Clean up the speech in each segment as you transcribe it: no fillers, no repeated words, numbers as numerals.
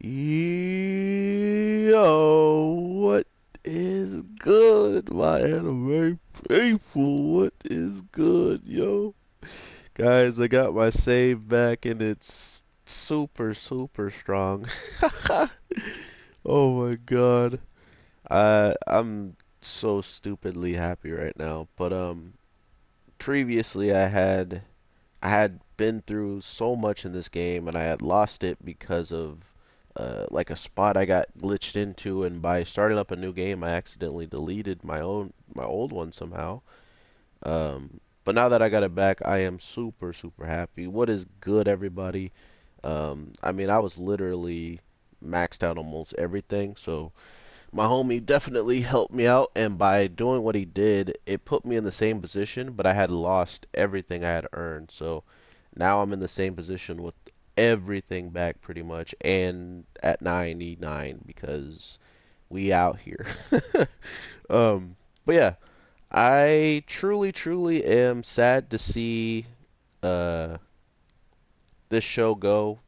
Yo, what is good, my anime people? What is good, yo? Guys, I got my save back and it's super, super strong. Oh my god. I'm so stupidly happy right now. But previously I had been through so much in this game, and I had lost it because of like a spot I got glitched into, and by starting up a new game, I accidentally deleted my old one somehow. But now that I got it back, I am super super happy. What is good, everybody? I mean, I was literally maxed out almost everything, so my homie definitely helped me out, and by doing what he did, it put me in the same position, but I had lost everything I had earned. So now I'm in the same position with everything back pretty much, and at 99 because we out here. Um, but yeah, I truly, truly am sad to see uh this show go.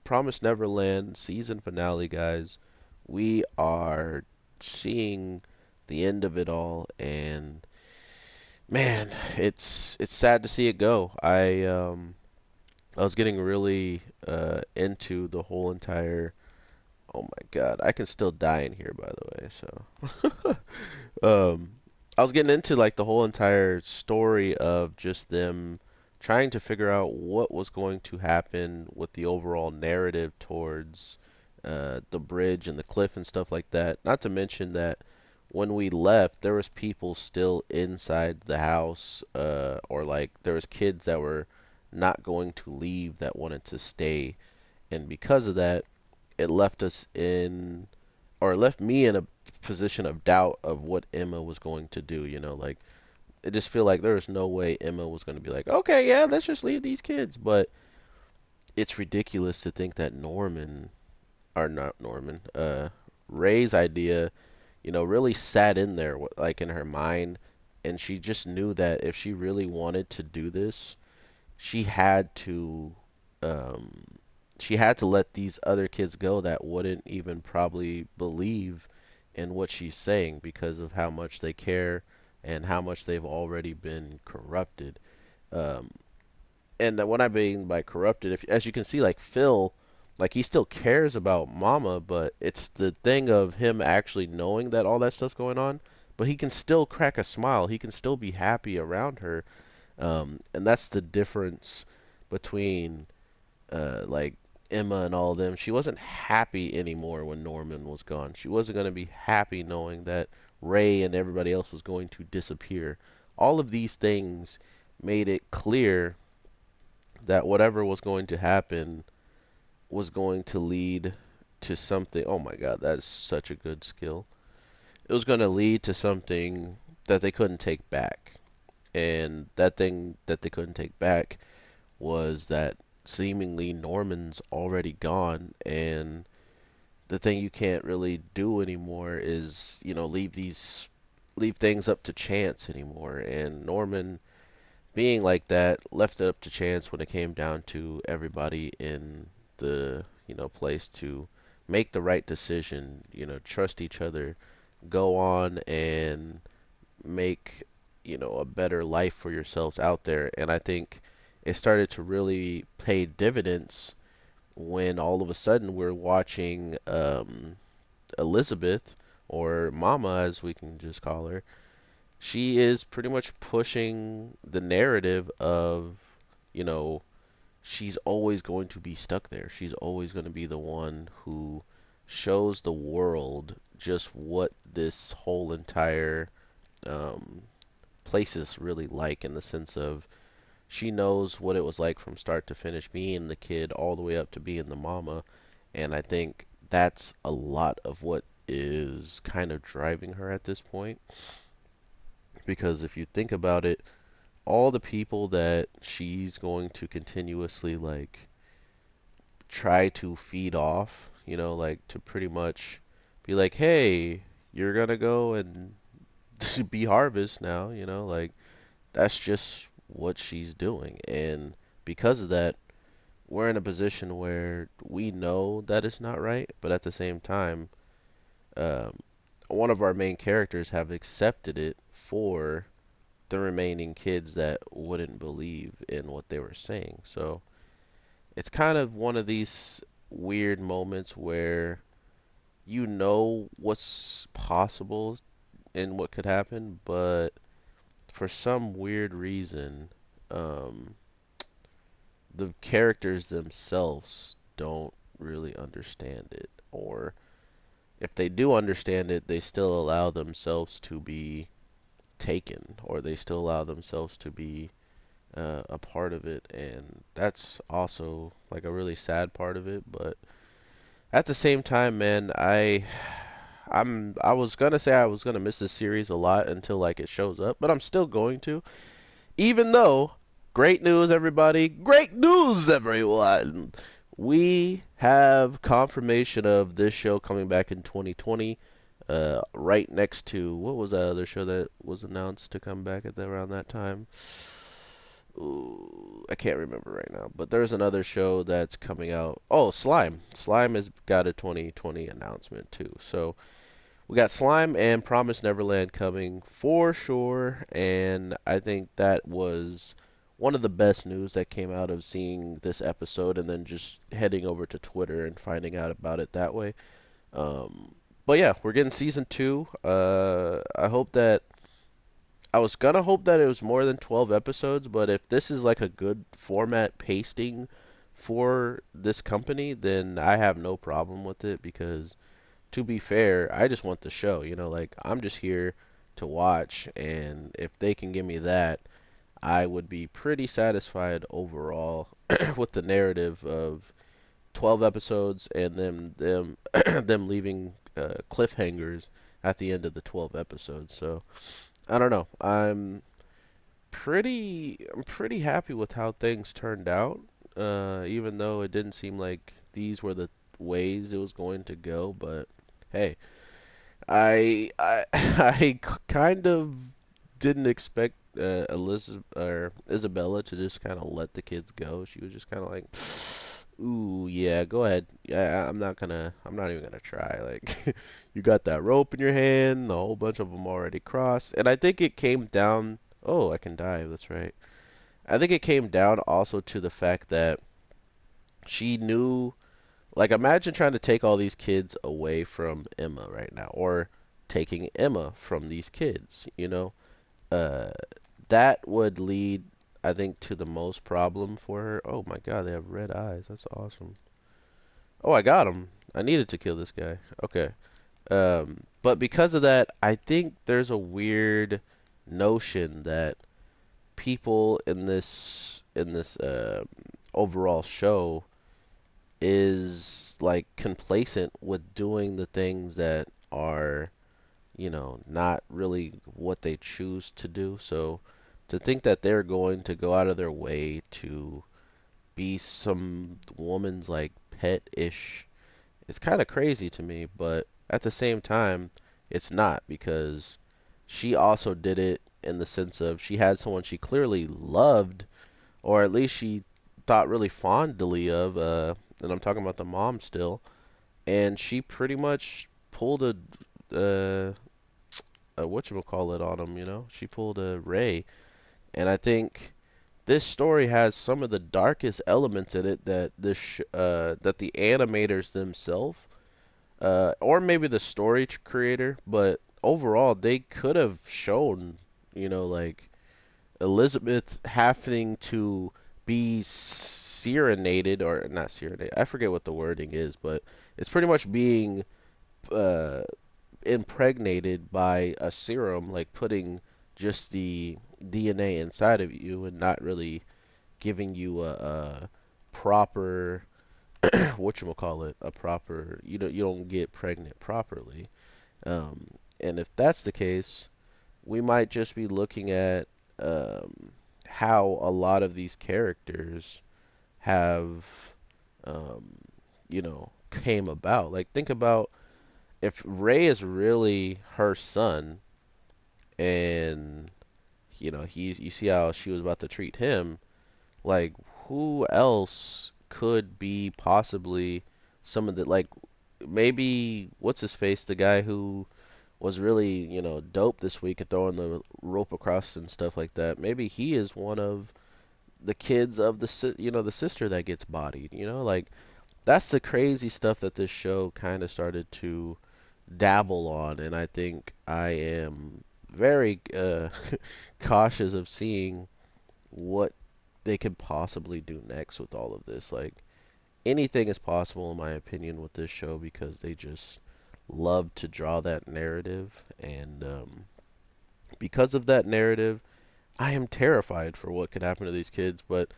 Promised Neverland season finale, guys. We are seeing the end of it all, and man, it's sad to see it go. I was getting really into the whole entire. Oh my God, I can still die in here, by the way. So, I was getting into like the whole entire story of just them trying to figure out what was going to happen with the overall narrative towards the bridge and the cliff and stuff like that. Not to mention that when we left, there was people still inside the house, or like there was kids that were not going to leave that wanted to stay, and because of that, it left us in, or it left me in a position of doubt of what Emma was going to do. Like it just feel like there was no way Emma was going to be like, okay, yeah, let's just leave these kids. But it's ridiculous to think that Norman, or not Norman, Ray's idea, really sat in there, like in her mind, and she just knew that if she really wanted to do this, she had to, um, she had to let these other kids go that wouldn't even probably believe in what she's saying because of how much they care and how much they've already been corrupted. Um, and what I mean by corrupted, if as you can see, like Phil, like he still cares about Mama, but it's the thing of him actually knowing that all that stuff's going on, but he can still crack a smile. He can still be happy around her, and that's the difference between like Emma and all of them. She wasn't happy anymore when Norman was gone. She wasn't going to be happy knowing that Ray and everybody else was going to disappear. All of these things made it clear that whatever was going to happen was going to lead to something. Oh my God, that's such a good skill. It was going to lead to something that they couldn't take back. And that thing that they couldn't take back was that seemingly Norman's already gone, and the thing you can't really do anymore is, leave things up to chance anymore. And Norman, being like that, left it up to chance when it came down to everybody in the, place to make the right decision, trust each other, go on and make, a better life for yourselves out there. And I think it started to really pay dividends when all of a sudden we're watching Elizabeth, or Mama as we can just call her. She is pretty much pushing the narrative of, you know, she's always going to be stuck there. She's always going to be the one who shows the world just what this whole entire um, place is really like, in the sense of she knows what it was like from start to finish, being the kid all the way up to being the mama. And I think that's a lot of what is kind of driving her at this point. Because if you think about it, all the people that she's going to continuously like try to feed off, like to pretty much be like, hey, you're gonna go and be harvest now, like that's just what she's doing. And because of that, we're in a position where we know that it's not right, but at the same time, um, one of our main characters have accepted it for the remaining kids that wouldn't believe in what they were saying. So it's kind of one of these weird moments where you know what's possible and what could happen, but for some weird reason, um, the characters themselves don't really understand it. Or if they do understand it, they still allow themselves to be taken, or they still allow themselves to be a part of it. And that's also like a really sad part of it. But at the same time, man, I was gonna say I was gonna miss this series a lot until like it shows up, but I'm still going to. Even though, great news, everybody! Great news, everyone! We have confirmation of this show coming back in 2020. Right next to what was that other show that was announced to come back at around that time? Ooh, I can't remember right now, but there's another show that's coming out. Oh, Slime. Slime has got a 2020 announcement too. So we got Slime and Promise Neverland coming for sure, and I think that was one of the best news that came out of seeing this episode and then just heading over to Twitter and finding out about it that way. Um, but yeah, we're getting season two. I was gonna hope that it was more than 12 episodes, but if this is like a good format pasting for this company, then I have no problem with it because to be fair, I just want the show, like I'm just here to watch, and if they can give me that, I would be pretty satisfied overall with the narrative of 12 episodes and them them leaving cliffhangers at the end of the 12 episodes. So, I don't know. I'm pretty happy with how things turned out. Even though it didn't seem like these were the ways it was going to go, but hey, I kind of didn't expect Elizabeth or Isabella to just kind of let the kids go. She was just kind of like, "Ooh, yeah, go ahead. Yeah, I'm not even gonna try. Like, you got that rope in your hand, a whole bunch of them already crossed." And I think it came down. Oh, I can dive. That's right. I think it came down also to the fact that she knew, like, imagine trying to take all these kids away from Emma right now, or taking Emma from these kids, Uh, that would lead, I think, to the most problem for her. Oh my God, they have red eyes. That's awesome. Oh, I got him. I needed to kill this guy. Okay. But because of that, I think there's a weird notion that people in this overall show is like complacent with doing the things that are, not really what they choose to do. So to think that they're going to go out of their way to be some woman's like pet-ish, it's kind of crazy to me, but at the same time, it's not because she also did it in the sense of she had someone she clearly loved, or at least she thought really fondly of, and I'm talking about the mom still, and she pretty much pulled a whatchamacallit on him, She pulled a Ray, and I think this story has some of the darkest elements in it that that the animators themselves, or maybe the story creator, but overall they could have shown, like Elizabeth having to be serenaded, or not serenaded. I forget what the wording is, but it's pretty much being uh, impregnated by a serum, like putting just the DNA inside of you and not really giving you a proper whatchamacallit, a proper, you don't get pregnant properly. Um, and if that's the case, we might just be looking at how a lot of these characters have um, came about. Like think about if Ray is really her son, and you see how she was about to treat him, like who else could be possibly some of the like maybe what's his face, the guy who was really, dope this week at throwing the rope across and stuff like that. Maybe he is one of the kids of the sister that gets bodied, like that's the crazy stuff that this show kind of started to dabble on, and I think I am very cautious of seeing what they could possibly do next with all of this. Like anything is possible in my opinion with this show because they just love to draw that narrative, and because of that narrative, I am terrified for what could happen to these kids. But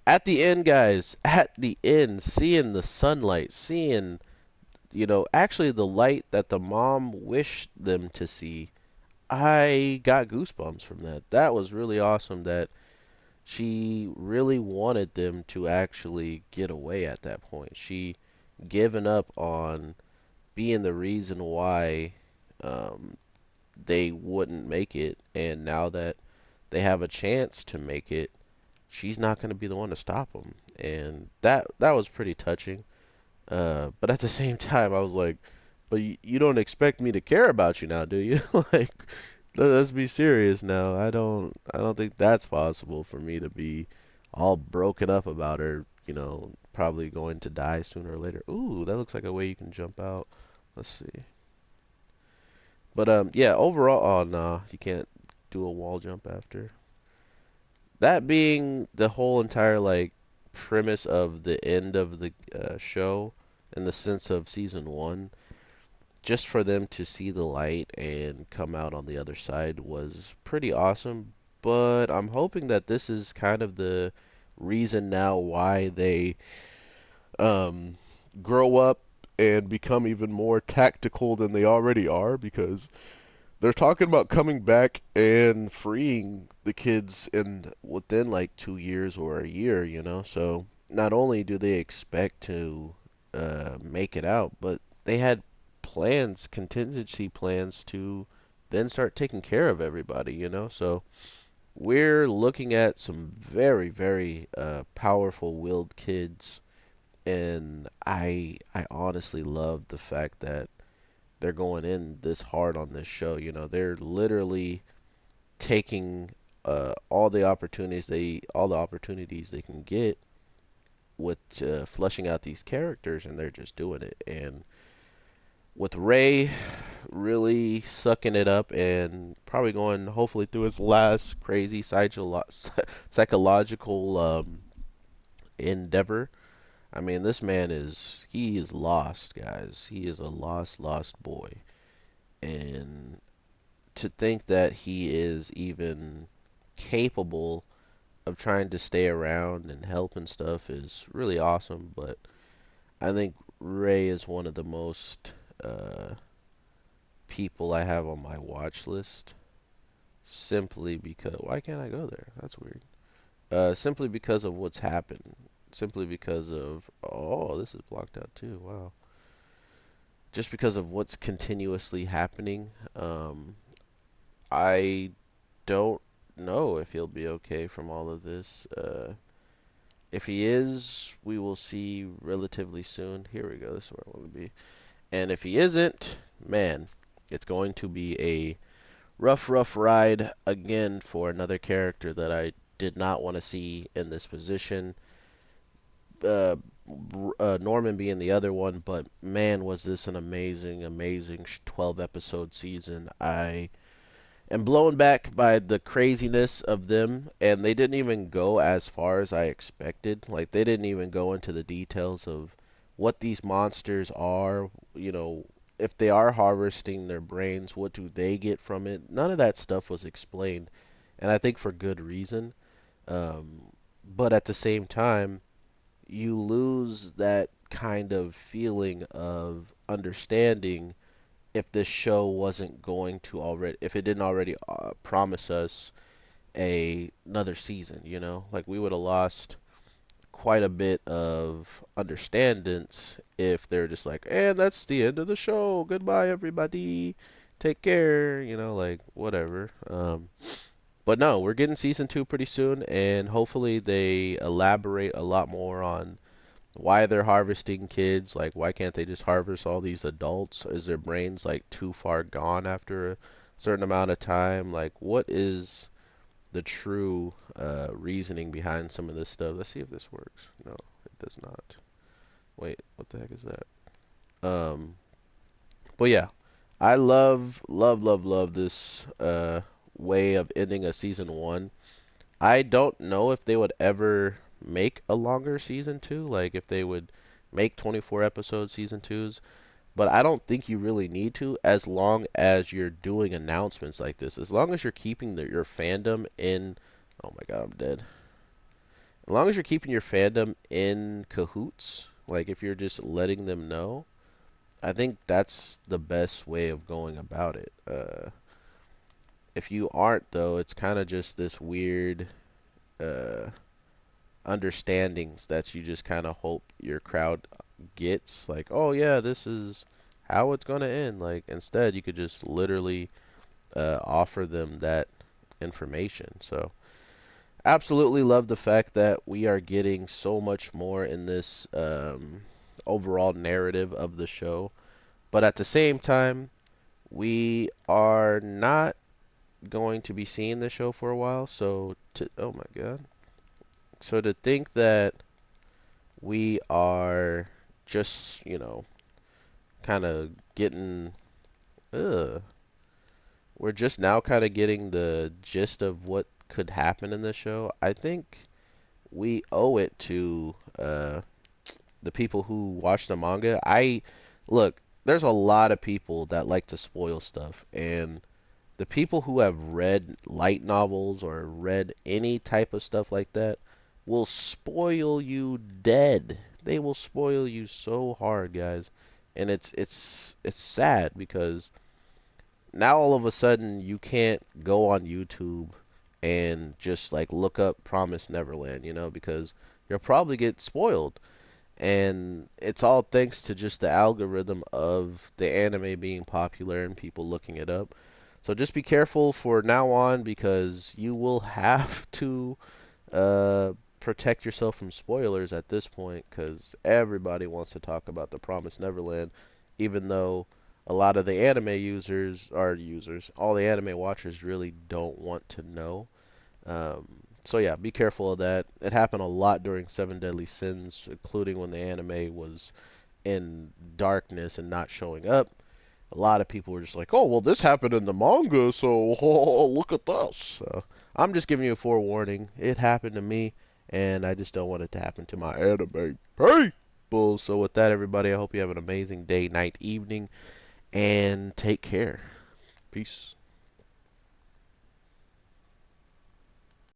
at the end, guys, at the end, seeing the sunlight, seeing, actually the light that the mom wished them to see, I got goosebumps from that. That was really awesome that she really wanted them to actually get away at that point. She given up on being the reason why um, they wouldn't make it, and now that they have a chance to make it, she's not going to be the one to stop them, and that was pretty touching. But at the same time, I was like, but you don't expect me to care about you now, do you? Like, let's be serious now. I don't think that's possible for me to be all broken up about her, probably going to die sooner or later. Ooh, that looks like a way you can jump out. Let's see. But yeah, overall, oh no, you can't do a wall jump after. That being the whole entire like premise of the end of the show, in the sense of season one, just for them to see the light and come out on the other side was pretty awesome. But I'm hoping that this is kind of the reason now why they um, grow up and become even more tactical than they already are, because they're talking about coming back and freeing the kids in within like 2 years or a year, So not only do they expect to make it out, but they had plans, contingency plans to then start taking care of everybody, So we're looking at some very, very powerful willed kids, and I honestly love the fact that they're going in this hard on this show. They're literally taking all the opportunities they can get with fleshing out these characters, and they're just doing it. And with Ray really sucking it up and probably going hopefully through his last crazy psychological endeavor. I mean, this man he is lost, guys. He is a lost boy. And to think that he is even capable of trying to stay around and help and stuff is really awesome. But I think Ray is one of the most people I have on my watch list, simply because why can't I go there? That's weird. Simply because of what's happened. Simply because of, oh, this is blocked out too. Wow. Just because of what's continuously happening. I don't know if he'll be okay from all of this. If he is, we will see relatively soon. Here we go. This is where I want to be. And if he isn't, man, it's going to be a rough ride again for another character that I did not want to see in this position. Uh, Norman being the other one, but man, was this an amazing 12 episode season. I am blown back by the craziness of them, and they didn't even go as far as I expected. Like, they didn't even go into the details of what these monsters are, if they are harvesting their brains, what do they get from it? None of that stuff was explained, and I think for good reason. Um, but at the same time, you lose that kind of feeling of understanding if this show wasn't going to already, if it didn't already promise us another season, like we would have lost quite a bit of understandings if they're just like, and that's the end of the show. Goodbye, everybody. Take care. Like whatever. But no, we're getting season two pretty soon, and hopefully they elaborate a lot more on why they're harvesting kids. Like, why can't they just harvest all these adults? Is their brains like too far gone after a certain amount of time? Like, what is the true reasoning behind some of this stuff? Let's see if this works. No, it does not. Wait, what the heck is that? Um, but yeah, I love this way of ending a season one. I don't know if they would ever make a longer season two, like if they would make 24 episode season twos, but I don't think you really need to as long as you're doing announcements like this. As long as you're keeping your fandom in, oh my God, I'm dead. As long as you're keeping your fandom in cahoots, like if you're just letting them know, I think that's the best way of going about it. If you aren't, though, it's kind of just this weird uh, understandings that you just kind of hope your crowd gets. Like, oh yeah, this is how it's gonna end. Like, instead, you could just literally offer them that information. So, absolutely love the fact that we are getting so much more in this overall narrative of the show. But at the same time, we are not going to be seeing the show for a while. So, oh my God. So to think that we are just, kind of getting, ugh, we're just now kind of getting the gist of what could happen in this show. I think we owe it to the people who watch the manga. Look, there's a lot of people that like to spoil stuff, and the people who have read light novels or read any type of stuff like that will spoil you dead. They will spoil you so hard, guys. And it's sad because now all of a sudden you can't go on YouTube and just like look up Promised Neverland, because you'll probably get spoiled. And it's all thanks to just the algorithm of the anime being popular and people looking it up. So just be careful for now on because you will have to uh, protect yourself from spoilers at this point because everybody wants to talk about the Promised Neverland, even though a lot of the anime users, all the anime watchers really don't want to know. Um, so yeah, be careful of that. It happened a lot during Seven Deadly Sins, including when the anime was in darkness and not showing up. A lot of people were just like, "Oh, well, this happened in the manga, so oh, look at this." So I'm just giving you a forewarning. It happened to me, and I just don't want it to happen to my anime people. So with that, everybody, I hope you have an amazing day, night, evening, and take care. Peace.